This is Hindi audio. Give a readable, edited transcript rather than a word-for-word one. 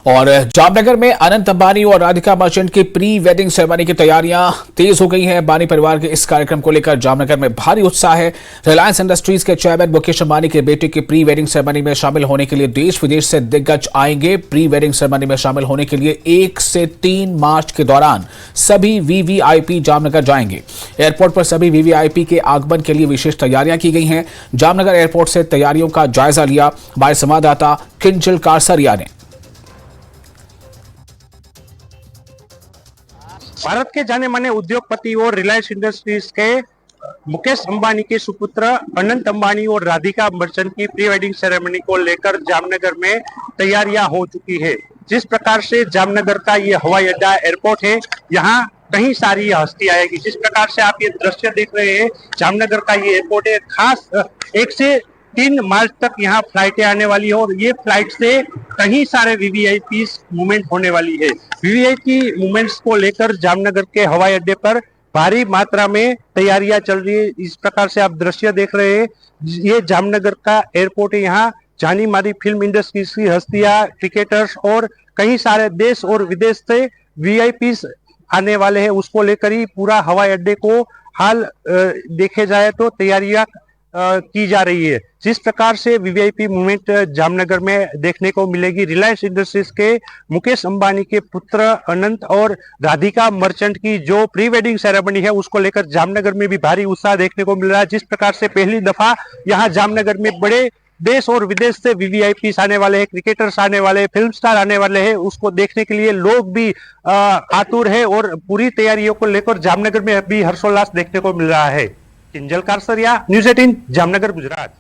और जामनगर में अनंत अंबानी और राधिका मर्चेंट की प्री वेडिंग सेरेमनी की तैयारियां तेज हो गई हैं। अंबानी परिवार के इस कार्यक्रम को लेकर जामनगर में भारी उत्साह है। रिलायंस इंडस्ट्रीज के चेयरमैन मुकेश अंबानी के बेटे की प्री वेडिंग सेरेमनी में शामिल होने के लिए देश विदेश से दिग्गज आएंगे। प्री वेडिंग सेरेमनी में शामिल होने के लिए 1 से 3 मार्च के दौरान सभी वीवीआईपी जामनगर जाएंगे। एयरपोर्ट पर सभी वीवीआईपी के आगमन के लिए विशेष तैयारियां की गई हैं। जामनगर एयरपोर्ट से तैयारियों का जायजा लिया हमारे संवाददाता किंजल कारसरिया ने। भारत के जाने माने उद्योगपति और रिलायंस इंडस्ट्रीज के मुकेश अंबानी के सुपुत्र अनंत अंबानी और राधिका मर्चेंट की प्री वेडिंग सेरेमनी को लेकर जामनगर में तैयारियां हो चुकी है। जिस प्रकार से जामनगर का ये हवाई अड्डा एयरपोर्ट है, यहाँ कहीं सारी हस्ती आएगी। जिस प्रकार से आप ये दृश्य देख रहे हैं, जामनगर का ये एयरपोर्ट है। खास 1 से 3 मार्च तक यहाँ फ्लाइटें आने वाली है और ये फ्लाइट से कहीं सारे वीवीआईपी मूवमेंट होने वाली है। वीवीआईपी मूवमेंट्स को लेकर जामनगर के हवाई अड्डे पर भारी मात्रा में तैयारियां चल रही है। इस प्रकार से आप दृश्य देख रहे हैं, ये जामनगर का एयरपोर्ट है। यहाँ जानी मानी फिल्म इंडस्ट्री की हस्तियां, क्रिकेटर्स और कई सारे देश और विदेश से वीआईपी आने वाले हैं। उसको लेकर ही पूरा हवाई अड्डे को हाल देखे जाए तो तैयारियां की जा रही है। जिस प्रकार से वीवीआईपी मूवमेंट जामनगर में देखने को मिलेगी, रिलायंस इंडस्ट्रीज के मुकेश अंबानी के पुत्र अनंत और राधिका मर्चेंट की जो प्री वेडिंग सेरेमनी है, उसको लेकर जामनगर में भी भारी उत्साह देखने को मिल रहा है। जिस प्रकार से पहली दफा यहाँ जामनगर में बड़े देश और विदेश से वीवीआईपी आने वाले हैं, क्रिकेटर्स आने वाले हैं, फिल्म स्टार आने वाले हैं। उसको देखने के लिए लोग भी आतुर है और पूरी तैयारियों को लेकर जामनगर में अभी हर्षोल्लास देखने को मिल रहा है। किंजल कारसरिया, न्यूज़ 18, जामनगर, गुजरात।